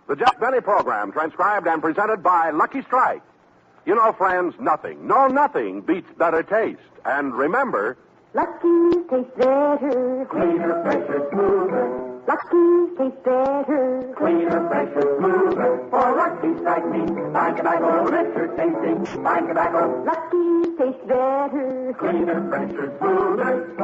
The Jack Benny program, transcribed and presented by Lucky Strike. You know, friends, nothing beats better taste. And remember... Lucky tastes better, cleaner, fresher, smoother. Lucky tastes better, cleaner, fresher, smoother. For Lucky Strike means fine tobacco, richer tasting, fine tobacco. Lucky tastes better, cleaner, fresher, smoother.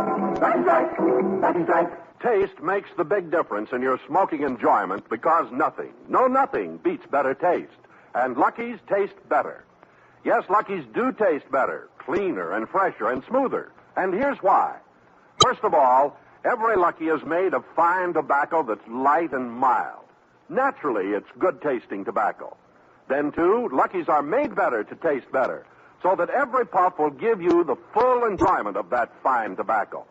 Lucky Strike, Lucky Strike. Taste makes the big difference in your smoking enjoyment because nothing beats better taste. And Lucky's taste better. Yes, Lucky's do taste better, cleaner and fresher and smoother. And here's why. First of all, every Lucky is made of fine tobacco that's light and mild. Naturally, it's good-tasting tobacco. Then, too, Lucky's are made better to taste better, so that every puff will give you the full enjoyment of that fine tobacco.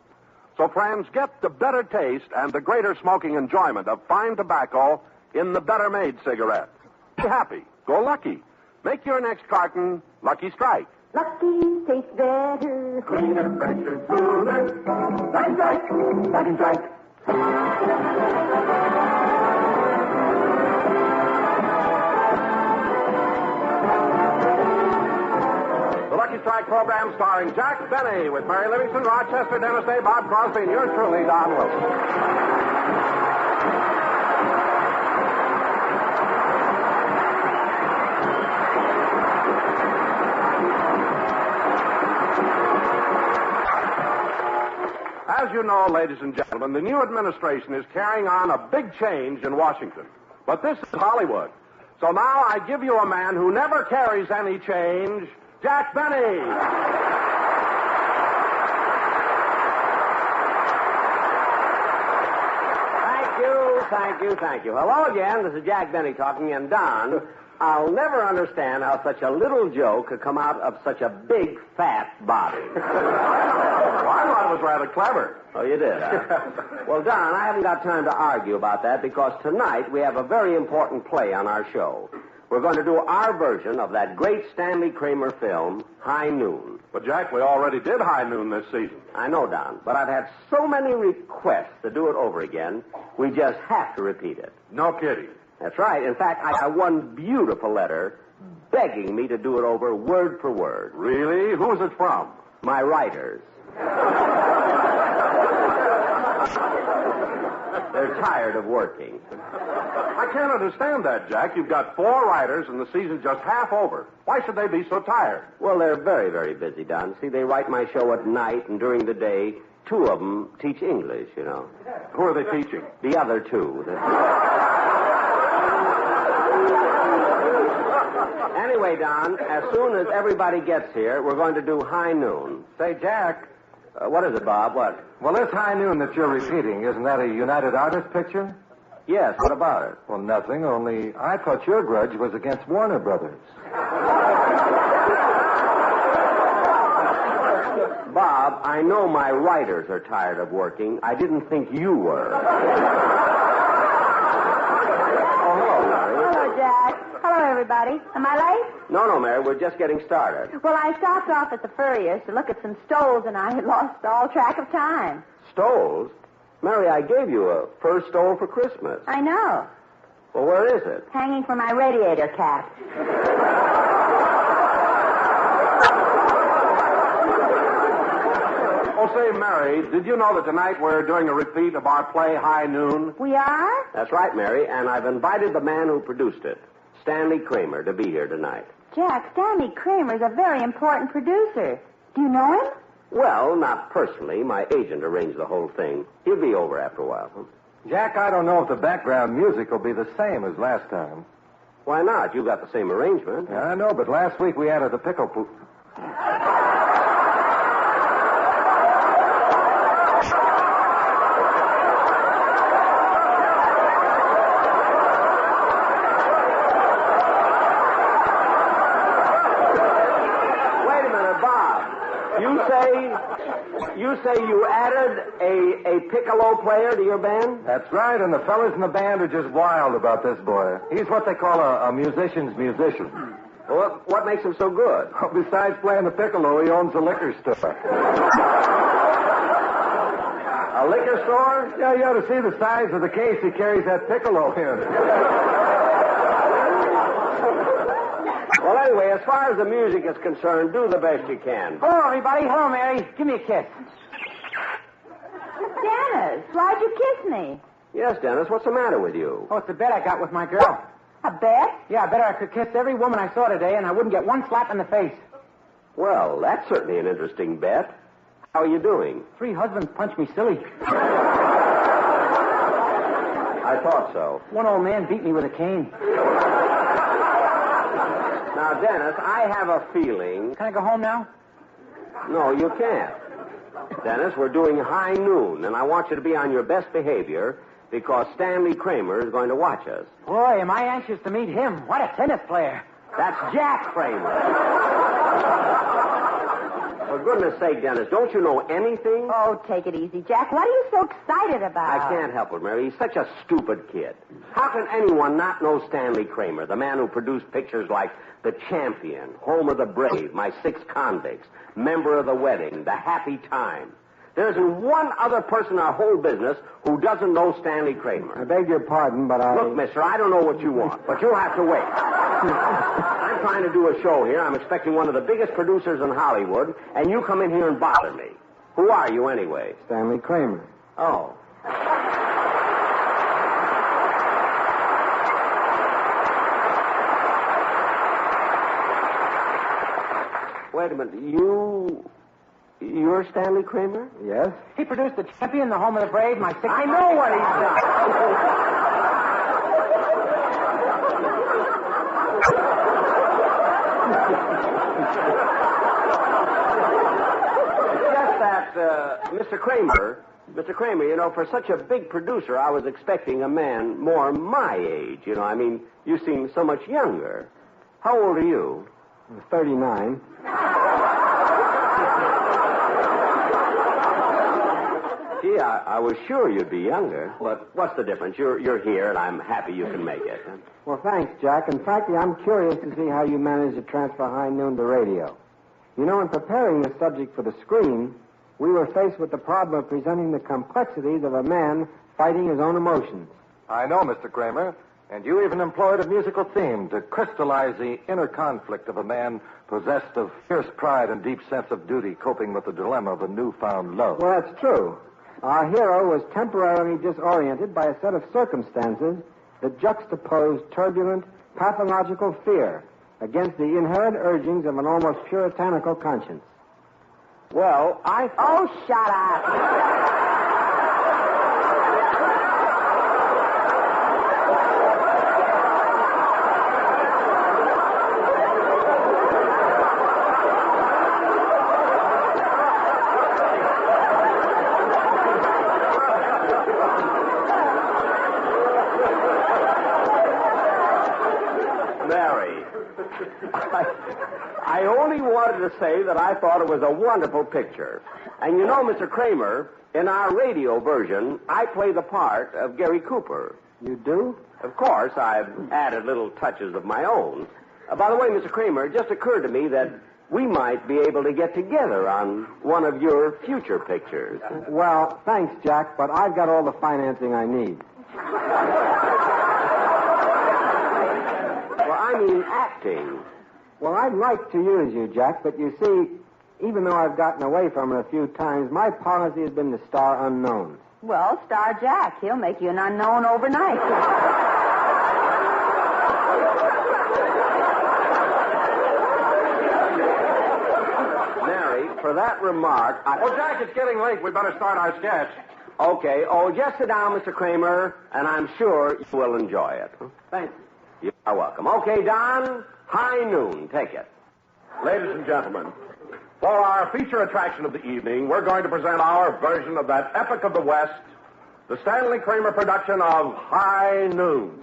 So, friends, get the better taste and the greater smoking enjoyment of fine tobacco in the better-made cigarette. Be happy. Go Lucky. Make your next carton Lucky Strike. Lucky tastes better, cleaner, fresher, smoother. Lucky Strike, Lucky Strike. The Lucky Strike program starring Jack Benny with Mary Livingston, Rochester, Dennis Day, Bob Crosby, and yours truly, Don Wilson. As you know, ladies and gentlemen, the new administration is carrying on a big change in Washington. But this is Hollywood. So now I give you a man who never carries any change, Jack Benny. Thank you. Hello again. This is Jack Benny talking, and Don, I'll never understand how such a little joke could come out of such a big, fat body. Well, I thought it was rather clever. Oh, you did, huh? Well, Don, I haven't got time to argue about that because tonight we have a very important play on our show. We're going to do our version of that great Stanley Kramer film, High Noon. But, Jack, we already did High Noon this season. I know, Don, but I've had so many requests to do it over again, we just have to repeat it. No kidding. That's right. In fact, I got one beautiful letter begging me to do it over word for word. Really? Who's it from? My writers. They're tired of working. I can't understand that, Jack. You've got 4 writers and the season's just half over. Why should they be so tired? Well, they're very, very busy, Don. See, they write my show at night, and during the day, 2 of them teach English, you know. Who are they teaching? The other 2. Anyway, Don, as soon as everybody gets here, we're going to do High Noon. Say, Jack. What is it, Bob? What? Well, this High Noon that you're repeating, isn't that a United Artists picture? Yes, what about it? Well, nothing, only I thought your grudge was against Warner Brothers. Bob, I know my writers are tired of working. I didn't think you were. Oh, hello, Mary. Hello, Jack. Hello, everybody. Am I late? No, Mary, we're just getting started. Well, I stopped off at the Furrier's to look at some stoles, and I had lost all track of time. Stoles? Mary, I gave you a fur stole for Christmas. I know. Well, where is it? Hanging from my radiator cap. Oh, say, Mary, did you know that tonight we're doing a repeat of our play High Noon? We are? That's right, Mary, and I've invited the man who produced it, Stanley Kramer, to be here tonight. Jack, Stanley Kramer's a very important producer. Do you know him? Well, not personally. My agent arranged the whole thing. He'll be over after a while. Huh? Jack, I don't know if the background music will be the same as last time. Why not? You got the same arrangement. Yeah, I know, but last week we added the pickle poop. You say you added a piccolo player to your band? That's right, and the fellas in the band are just wild about this boy. He's what they call a musician's musician. Well, what makes him so good? Well, besides playing the piccolo, he owns a liquor store. A liquor store? Yeah, you ought to see the size of the case he carries that piccolo in. Well, anyway, as far as the music is concerned, do the best you can. Hello, everybody. Hello, Mary. Give me a kiss. Dennis, why'd you kiss me? Yes, Dennis, what's the matter with you? Oh, it's a bet I got with my girl. A bet? Yeah, I bet I could kiss every woman I saw today, and I wouldn't get one slap in the face. Well, that's certainly an interesting bet. How are you doing? 3 husbands punched me silly. I thought so. One old man beat me with a cane. Now, Dennis, I have a feeling... Can I go home now? No, you can't. Dennis, we're doing high noon, and I want you to be on your best behavior because Stanley Kramer is going to watch us. Boy, am I anxious to meet him. What a tennis player. That's Jack Kramer. For goodness sake, Dennis, don't you know anything? Oh, take it easy, Jack. What are you so excited about? I can't help it, Mary. He's such a stupid kid. How can anyone not know Stanley Kramer, the man who produced pictures like The Champion, Homer the Brave, My 6 Convicts, Member of the Wedding, The Happy Time? There isn't one other person in our whole business who doesn't know Stanley Kramer. I beg your pardon, but Look, mister, I don't know what you want, but you'll have to wait. I'm trying to do a show here. I'm expecting one of the biggest producers in Hollywood, and you come in here and bother me. Who are you, anyway? Stanley Kramer. Oh. Wait a minute. You're Stanley Kramer? Yes? He produced The Champion, The Home of the Brave, My 6... I know what he's done. It's just that, Mr. Kramer, you know, for such a big producer, I was expecting a man more my age. You know, I mean, you seem so much younger. How old are you? I'm 39. Gee, I was sure you'd be younger. But what's the difference? You're here, and I'm happy you can make it. Well, thanks, Jack. And frankly, I'm curious to see how you managed to transfer high noon to radio. You know, in preparing the subject for the screen, we were faced with the problem of presenting the complexities of a man fighting his own emotions. I know, Mr. Kramer. And you even employed a musical theme to crystallize the inner conflict of a man possessed of fierce pride and deep sense of duty, coping with the dilemma of a newfound love. Well, that's true. Our hero was temporarily disoriented by a set of circumstances that juxtaposed turbulent, pathological fear against the inherent urgings of an almost puritanical conscience. Well, Oh, shut up. Mary, I only wanted to say that I thought it was a wonderful picture. And you know, Mr. Kramer, in our radio version, I play the part of Gary Cooper. You do? Of course, I've added little touches of my own. By the way, Mr. Kramer, it just occurred to me that we might be able to get together on one of your future pictures. Well, thanks, Jack, but I've got all the financing I need. Well, I mean acting. Well, I'd like to use you, Jack, but you see, even though I've gotten away from it a few times, my policy has been to star unknowns. Well, star Jack. He'll make you an unknown overnight. Mary, for that remark, Oh, Jack, it's getting late. We better start our sketch. Okay. Oh, just sit down, Mr. Kramer, and I'm sure you will enjoy it. Thanks. You are welcome. Okay, Don, high noon. Take it. Ladies and gentlemen, for our feature attraction of the evening, we're going to present our version of that epic of the West, the Stanley Kramer production of High Noon.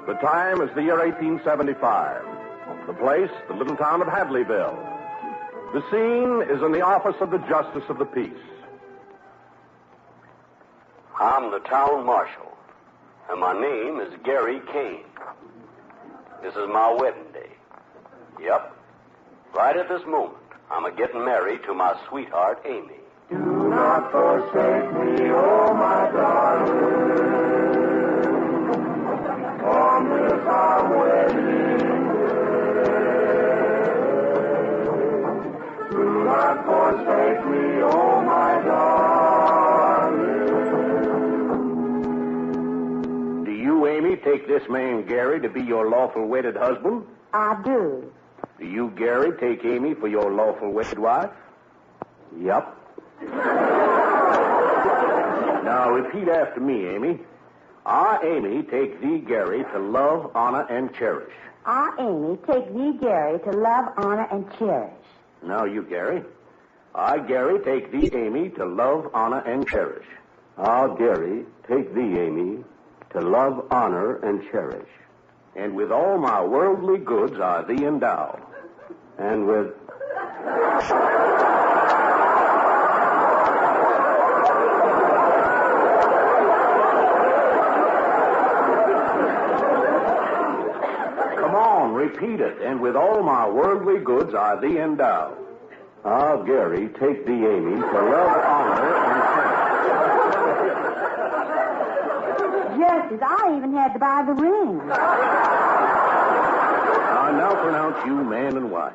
The time is the year 1875. The place, the little town of Hadleyville. The scene is in the office of the Justice of the Peace. I'm the town marshal, and my name is Gary Kane. This is my wedding day. Yep. Right at this moment, I'm a-getting married to my sweetheart, Amy. Do not forsake me, oh my darling. On this our wedding day. Do not forsake me, oh my darling. Do you, Amy, take this man, Gary, to be your lawful wedded husband? I do. Do you, Gary, take Amy for your lawful wedded wife? Yup. Now, repeat after me, Amy. I, Amy, take thee, Gary, to love, honor, and cherish. I, Amy, take thee, Gary, to love, honor, and cherish. Now you, Gary. I, Gary, take thee, Amy, to love, honor, and cherish. I, Gary, take thee, Amy, to love, honor, and cherish. And with all my worldly goods I thee endow. And with... Repeat it. And with all my worldly goods I thee endow. Ah, Gary, take thee, Amy, to love, honor, and cherish. Just as I even had to buy the ring. I now pronounce you man and wife.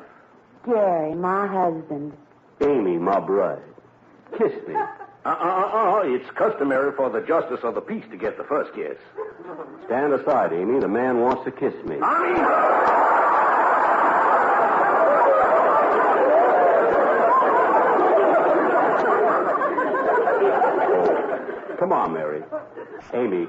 Gary, my husband. Amy, my bride. Kiss me. It's customary for the justice of the peace to get the first kiss. Stand aside, Amy. The man wants to kiss me. Come on, Mary. Amy.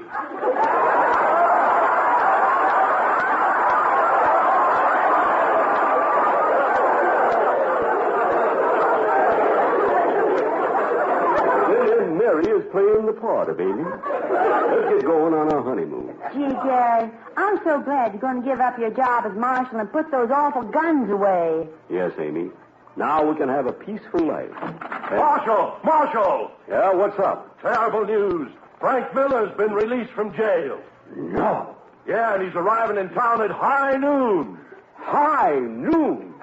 Mary is playing the part of Amy. Let's get going on our honeymoon. Gee, Gary, I'm so glad you're going to give up your job as marshal and put those awful guns away. Yes, Amy. Now we can have a peaceful life. Marshal! Yeah, what's up? Terrible news. Frank Miller's been released from jail. No. Yeah, and he's arriving in town at high noon. High noon?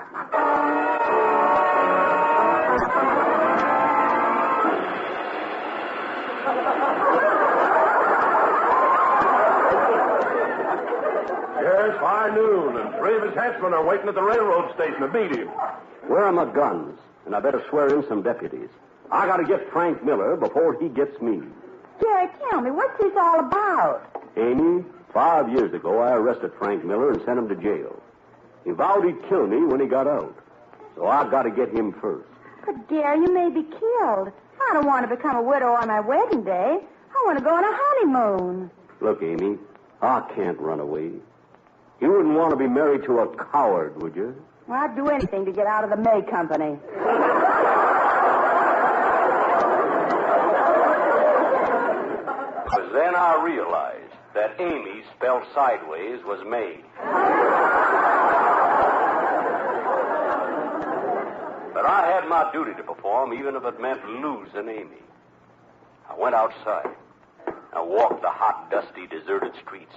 Yes, high noon, and 3 of his henchmen are waiting at the railroad station to meet him. Where are my guns? And I better swear in some deputies. I got to get Frank Miller before he gets me. Gary, tell me, what's this all about? Amy, 5 years ago, I arrested Frank Miller and sent him to jail. He vowed he'd kill me when he got out. So I've got to get him first. But, Gary, you may be killed. I don't want to become a widow on my wedding day. I want to go on a honeymoon. Look, Amy, I can't run away. You wouldn't want to be married to a coward, would you? Well, I'd do anything to get out of the May Company. Because then I realized that Amy, spelled sideways, was May. But I had my duty to perform, even if it meant losing Amy. I went outside. I walked the hot, dusty, deserted streets,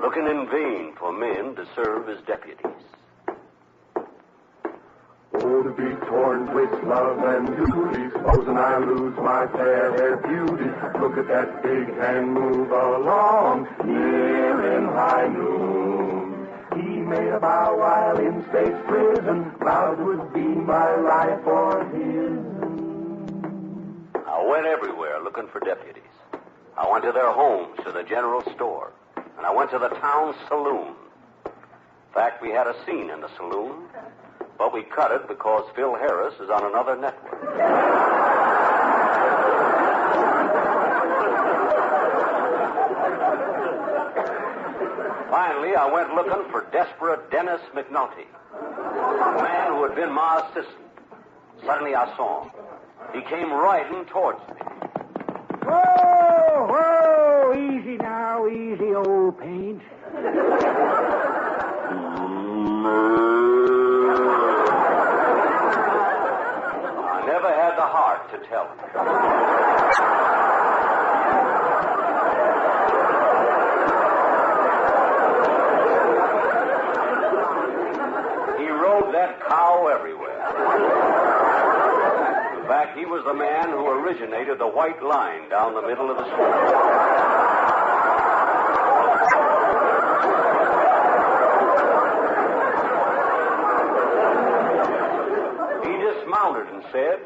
looking in vain for men to serve as deputies. Oh, to be torn with love and duty, supposing I lose my fair beauty. Look at that big hand move along, here in high noon. He made a vow while in state's prison, vowed would be my life or his. I went everywhere looking for deputies. I went to their homes, to the general store, and I went to the town saloon. In fact, we had a scene in the saloon, but we cut it because Phil Harris is on another network. Finally, I went looking for desperate Dennis McNulty, the man who had been my assistant. Suddenly I saw him. He came riding towards me. Whoa, whoa, easy now, easy, old paint. I never had the heart to tell him. He rode that cow everywhere. was the man who originated the white line down the middle of the street. He dismounted and said,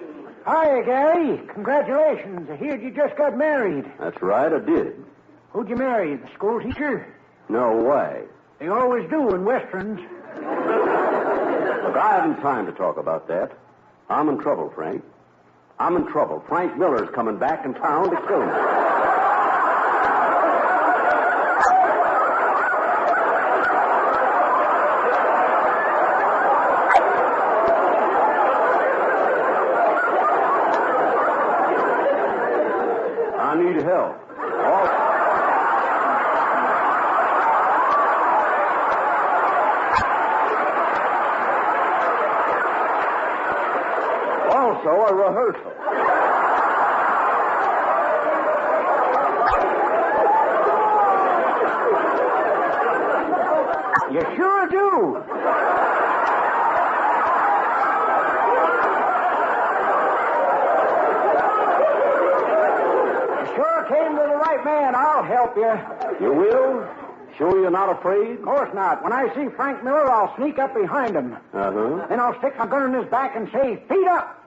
Hiya, Gary. Congratulations. I heard you just got married. That's right, I did. Who'd you marry? The school teacher? No way. They always do in westerns. Look, I haven't time to talk about that. I'm in trouble, Frank. I'm in trouble. Frank Miller's coming back in town to kill me. I need help. Also a rehearsal. You sure do. You sure came to the right man. I'll help you. You will? Sure you're not afraid? Of course not. When I see Frank Miller, I'll sneak up behind him. Uh-huh. Then I'll stick my gun in his back and say, feet up.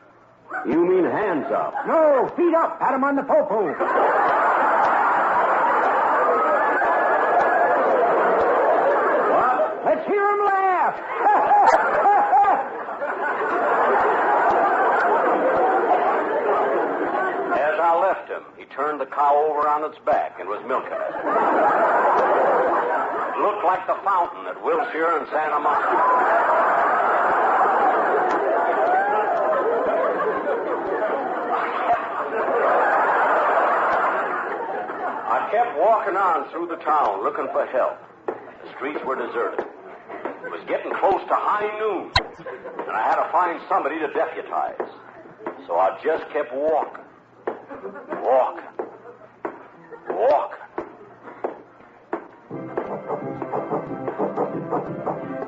You mean hands up? No, feet up. Pat him on the po-po. What? Let's hear him laugh. As I left him, he turned the cow over on its back and was milking it. It looked like the fountain at Wilshire and Santa Monica. I kept walking on through the town looking for help. The streets were deserted. It was getting close to high noon, and I had to find somebody to deputize. So I just kept walking.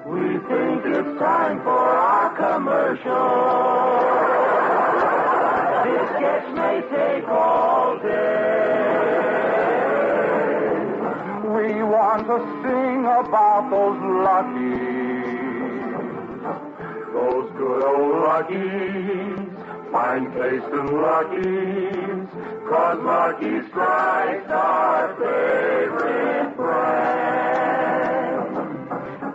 We think it's time for our commercial. This sketch may take all day. We want to sing about those Luckies. Those good old Luckies. Fine taste in Luckies. 'Cause Lucky Strike's our favorite brand.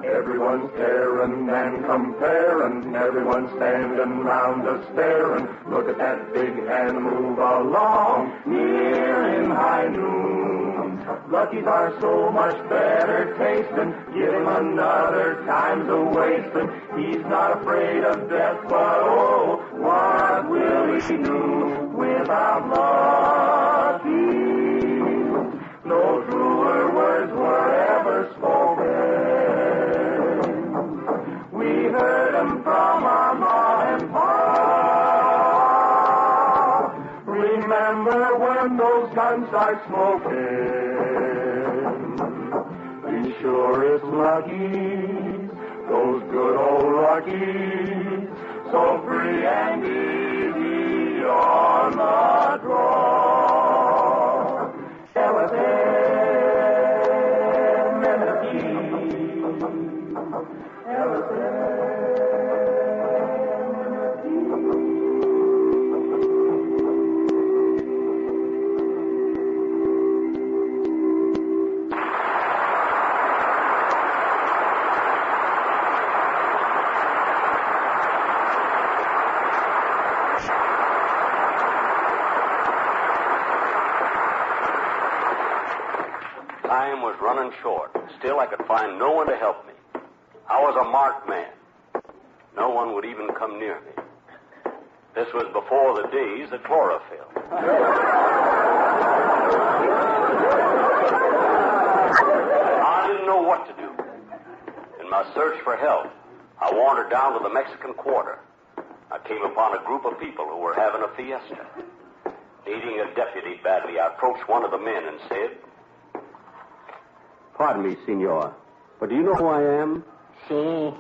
Everyone's tearing and comparing. Everyone's standing round just staring. Look at that big hand move along. Near in high noon. Luckies are so much better tasting. Give him another time's a wasting. He's not afraid of death, but oh, what will he do without Lucky? No truer words were ever spoken. We heard them from our ma and pa. Remember when those guns start smoking? Be sure it's Lucky's, those good old Lucky's, so free and easy on the draw. LSM and the Time was running short. Still, I could find no one to help me. I was a marked man. No one would even come near me. This was before the days of chlorophyll. I didn't know what to do. In my search for help, I wandered down to the Mexican Quarter. I came upon a group of people who were having a fiesta. Needing a deputy badly, I approached one of the men and said, "Pardon me, senor, but do you know who I am?" See?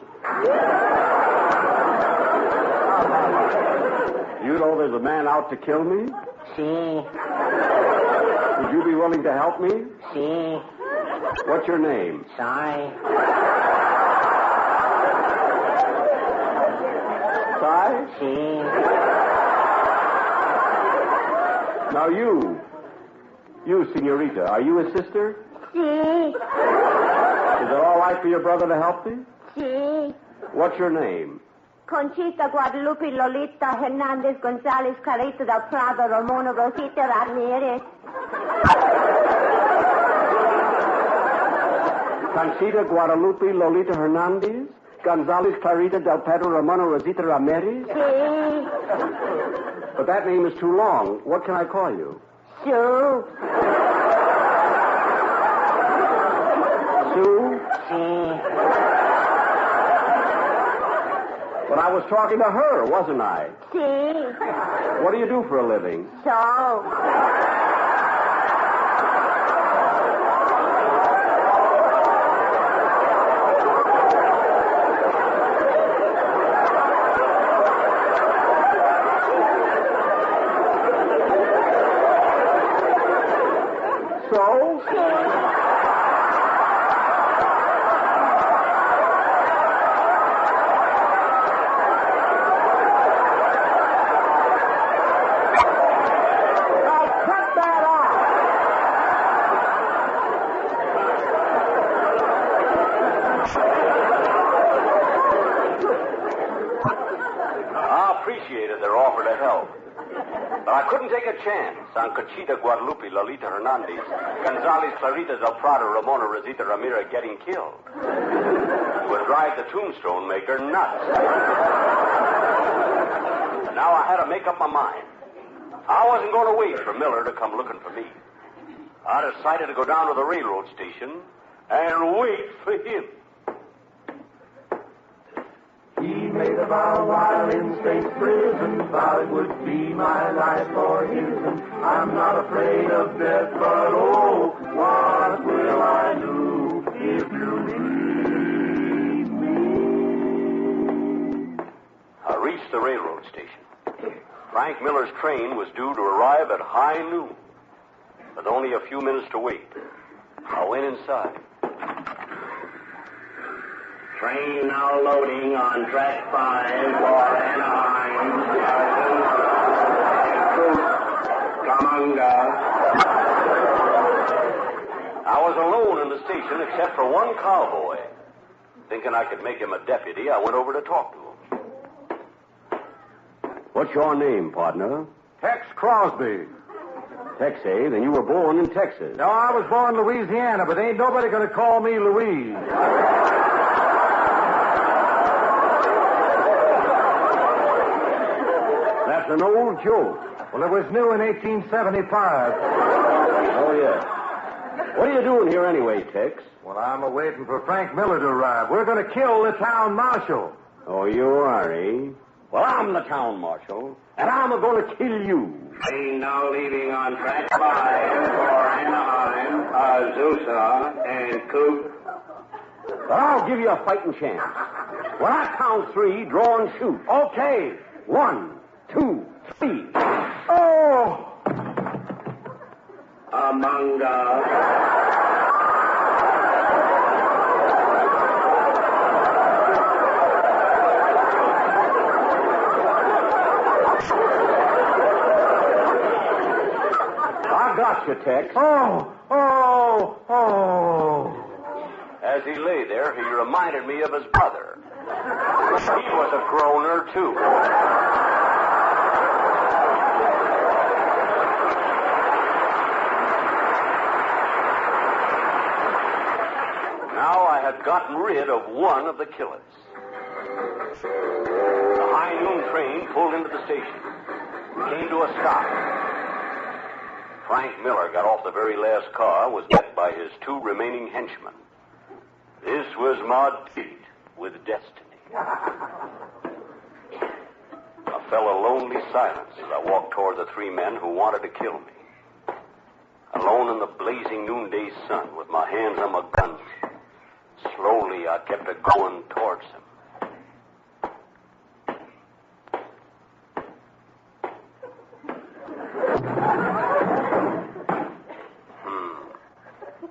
You know there's a man out to kill me? Si. Would you be willing to help me? Si. What's your name? Sorry. Si? Si. Now you, senorita, are you his sister? Si. Is it all right for your brother to help me? Si. What's your name? Conchita, Guadalupe, Lolita, Hernandez, Gonzalez, Clarita del Prado, Ramona, Rosita, Ramirez. Conchita, Guadalupe, Lolita Hernandez, Gonzalez, Clarita del Pedro, Ramona, Rosita Ramirez? Si. But that name is too long. What can I call you? Sue. Sue? Si. But I was talking to her, wasn't I? Si. What do you do for a living? So. Their offer to help. But I couldn't take a chance on Conchita, Guadalupe, Lolita Hernandez, Gonzalez, Clarita del Prado, Ramona, Rosita Ramirez getting killed. It would drive the tombstone maker nuts. Now I had to make up my mind. I wasn't going to wait for Miller to come looking for me. I decided to go down to the railroad station and wait for him. He made a vow while in state prison, vowed it would be my life for his. I'm not afraid of death, but oh, what will I do if you leave me? I reached the railroad station. Frank Miller's train was due to arrive at high noon. With only a few minutes to wait, I went inside. Train now loading on track 5 for Anaheim. Kamanga. I was alone in the station except for one cowboy. Thinking I could make him a deputy, I went over to talk to him. What's your name, partner? Tex Crosby. Tex, eh? Then you were born in Texas. No, I was born in Louisiana, but ain't nobody going to call me Louise. That's an old joke. Well, it was new in 1875. Oh, yes. What are you doing here anyway, Tex? Well, I'm waiting for Frank Miller to arrive. We're going to kill the town marshal. Oh, you are, eh? Well, I'm the town marshal, and I'm going to kill you. Train now leaving on track 5 for Anaheim, Azusa, and Coop. But I'll give you a fighting chance. When I count 3, draw and shoot. Okay. 1, 2, 3. Oh! Among us. I got you, Tex. Oh! As he lay there, he reminded me of his brother. He was a groaner, too. Now I had gotten rid of one of the killers. The high noon train pulled into the station. Came to a stop. Frank Miller got off the very last car, was met by his 2 remaining henchmen. This was my date with destiny. I felt a lonely silence as I walked toward the 3 men who wanted to kill me. Alone in the blazing noonday sun with my hands on my gun, slowly I kept a going towards them.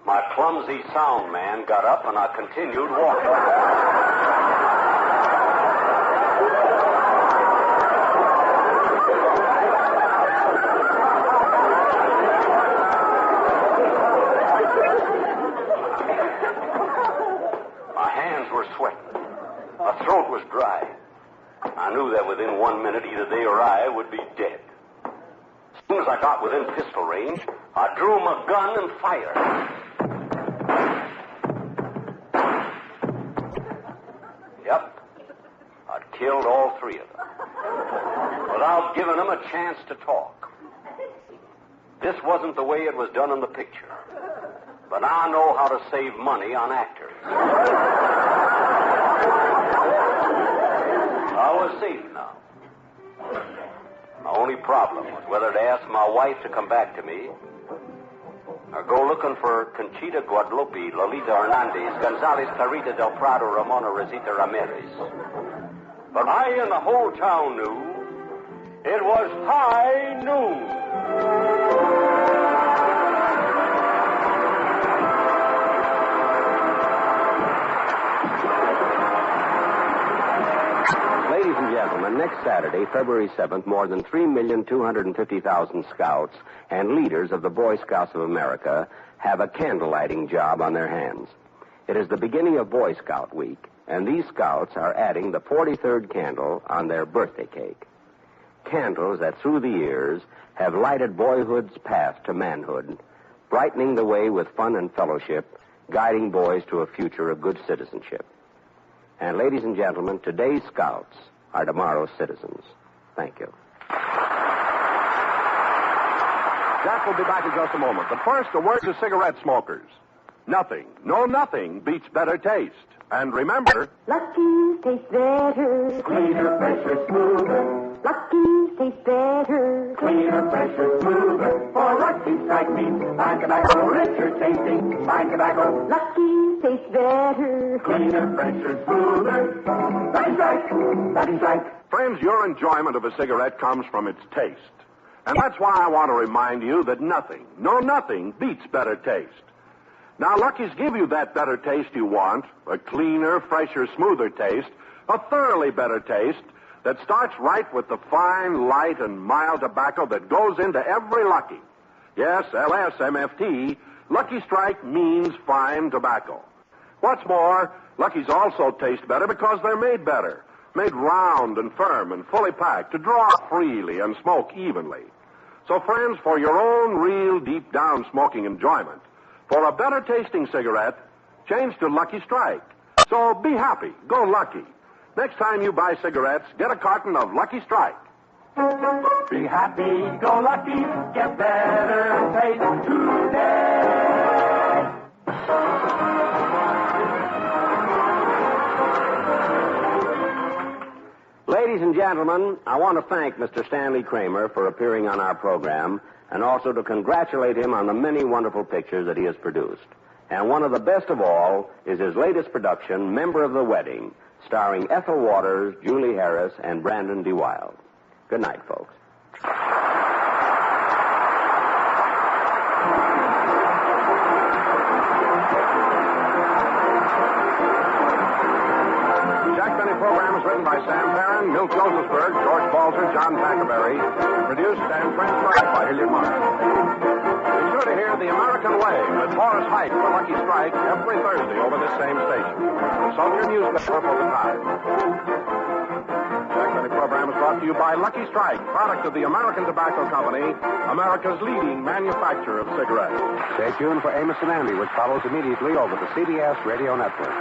my clumsy sound man got up and I continued walking. Were sweating. My throat was dry. I knew that within 1 minute either they or I would be dead. As soon as I got within pistol range, I drew my gun and fired. Yep. I'd killed all three of them without giving them a chance to talk. This wasn't the way it was done in the picture. But I know how to save money on actors. I was safe now. My only problem was whether to ask my wife to come back to me or go looking for Conchita Guadalupe, Lolita Hernandez, Gonzalez Clarita del Prado, Ramona Rosita Ramirez. But I and the whole town knew it was high noon. Ladies and gentlemen, next Saturday, February 7th, more than 3,250,000 scouts and leaders of the Boy Scouts of America have a candle-lighting job on their hands. It is the beginning of Boy Scout Week, and these scouts are adding the 43rd candle on their birthday cake. Candles that through the years have lighted boyhood's path to manhood, brightening the way with fun and fellowship, guiding boys to a future of good citizenship. And ladies and gentlemen, today's scouts are tomorrow's citizens. Thank you. Jack will be back in just a moment. But first, a word to cigarette smokers. Nothing, no nothing beats better taste. And remember... Lucky's taste better. Cleaner, fresher, smoother. Lucky's taste better. Cleaner, fresher, smoother. For Lucky's strike me. Fine tobacco, richer tasting. Fine tobacco. Lucky's taste better. Cleaner, fresher, smoother. Lucky Strike. Lucky Strike. Friends, your enjoyment of a cigarette comes from its taste. And that's why I want to remind you that nothing, no nothing, beats better taste. Now, Lucky's give you that better taste you want, a cleaner, fresher, smoother taste, a thoroughly better taste that starts right with the fine, light, and mild tobacco that goes into every Lucky. Yes, LSMFT, Lucky Strike means fine tobacco. What's more, Lucky's also taste better because they're made better, made round and firm and fully packed to draw freely and smoke evenly. So, friends, for your own real deep-down smoking enjoyment, for a better tasting cigarette, change to Lucky Strike. So be happy. Go Lucky. Next time you buy cigarettes, get a carton of Lucky Strike. Be happy, go Lucky, get better taste today. Ladies and gentlemen, I want to thank Mr. Stanley Kramer for appearing on our program and also to congratulate him on the many wonderful pictures that he has produced. And one of the best of all is his latest production, Member of the Wedding, starring Ethel Waters, Julie Harris, and Brandon DeWild. Good night, folks. Jack Benny program is written by Sam Perrin, Milt Josephsberg, George Balzer, John Packerberry, produced and transcribed by Hilliard Martin. Be sure to hear The American Way with Horace Height for Lucky Strike every Thursday over this same station. Consult your newspaper for the time. Jack Benny program is brought to you by Lucky Strike, product of the American Tobacco Company, America's leading manufacturer of cigarettes. Stay tuned for Amos and Andy, which follows immediately over the CBS Radio Network.